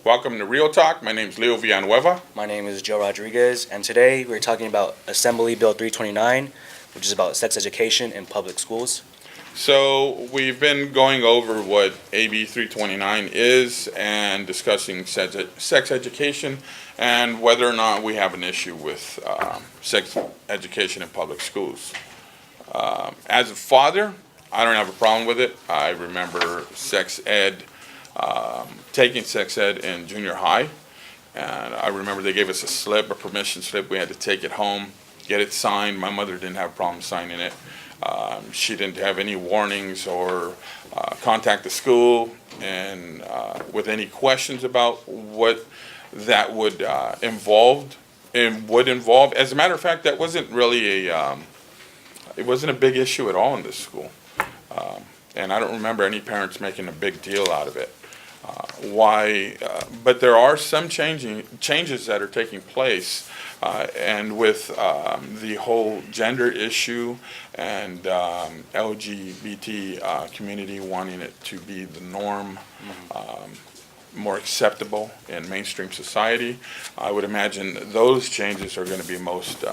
Welcome to Rio Talk. My name is Leo Villanueva. My name is Joe Rodriguez, and today we're talking about Assembly Bill 329, which is about sex education in public schools. So we've been going over what AB 329 is and discussing sex education and whether or not we have an issue with sex education in public schools. As a father, I don't have a problem with it. I remember taking sex ed in junior high, and I remember they gave us a permission slip. We had to take it home, get it signed. My mother didn't have a problem signing it. She didn't have any warnings or contact the school and with any questions about what that would involve. As a matter of fact, that wasn't really it wasn't a big issue at all in this school. And I don't remember any parents making a big deal out of it. But there are some changes that are taking place, and with the whole gender issue and LGBT community wanting it to be the norm, more acceptable in mainstream society, I would imagine those changes are going to be most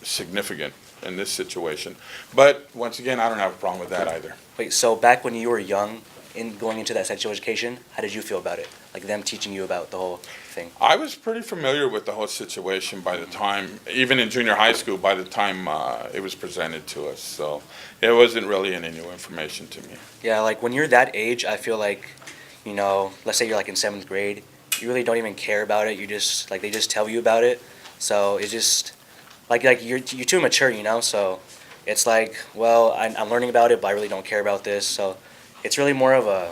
significant in this situation. But once again, I don't have a problem with that either. Wait, so back when you were young, going into that sexual education, how did you feel about it? Like them teaching you about the whole thing? I was pretty familiar with the whole situation by the time, even in junior high school, by the time it was presented to us. So it wasn't really any new information to me. Yeah, like when you're that age, I feel like, let's say you're like in 7th grade, you really don't even care about it. You just, like, they just tell you about it. So it's just, like you're too mature, So it's like, well, I'm learning about it, but I really don't care about this. So it's really more of a,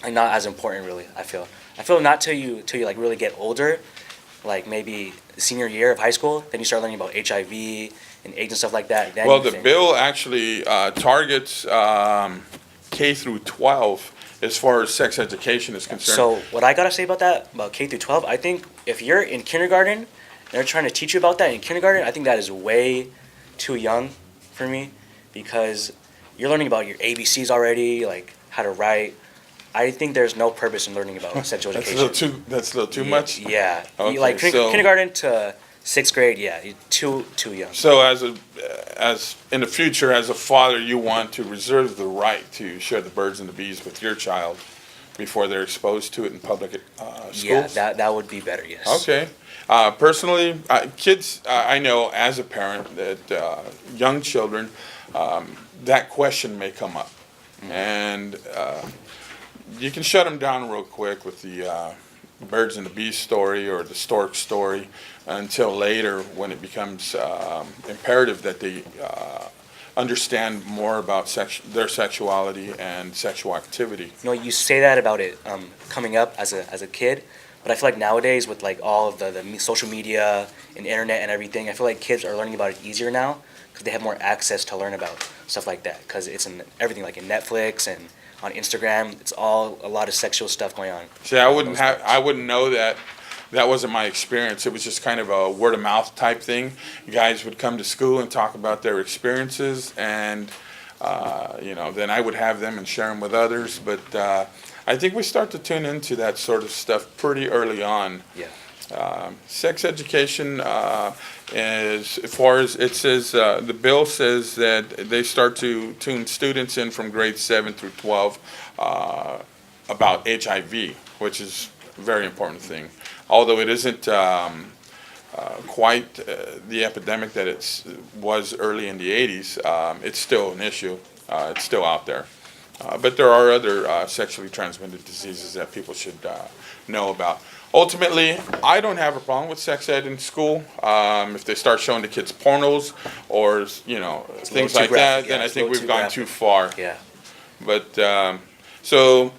like, not as important, really. I feel not till you like really get older, like maybe senior year of high school, then you start learning about HIV and AIDS and stuff like that. Then the bill actually targets K through 12 as far as sex education is concerned. So what I gotta say about that, about K through 12, I think if you're in kindergarten and they're trying to teach you about that in kindergarten, I think that is way too young for me, because you're learning about your ABCs already, like how to write. I think there's no purpose in learning about sexual education. That's a little too much? Yeah. Okay, like kindergarten to 6th grade, yeah, you're too young. So as in the future, as a father, you want to reserve the right to share the birds and the bees with your child before they're exposed to it in public schools? Yeah, that would be better, yes. Okay. Personally, kids, I know as a parent that young children, that question may come up. And you can shut them down real quick with the birds and the bees story or the stork story until later, when it becomes imperative that they understand more about their sexuality and sexual activity. You say that about it coming up as a kid, but I feel like nowadays with like all of the social media and internet and everything, I feel like kids are learning about it easier now because they have more access to learn about stuff like that, because it's in everything, like in Netflix and on Instagram. It's all a lot of sexual stuff going on. See, I wouldn't know that. That wasn't my experience. It was just kind of a word of mouth type thing. Guys would come to school and talk about their experiences, and then I would have them and share them with others. But I think we start to tune into that sort of stuff pretty early on. Yeah. Sex education, as far as it says, the bill says that they start to tune students in from grades 7 through 12 about HIV, which is a very important thing. Although it isn't quite the epidemic that it was early in the 80s, it's still an issue. It's still out there. But there are other sexually transmitted diseases that people should know about. Ultimately, I don't have a problem with sex ed in school. If they start showing the kids pornos or things like that, then I think we've gone too far. Yeah. But so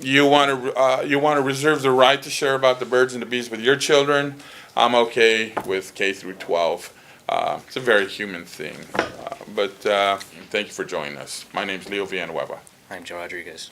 you want to reserve the right to share about the birds and the bees with your children. I'm okay with K through 12. It's a very human thing. But thank you for joining us. My name's Leo Villanueva. I'm Joe Rodriguez.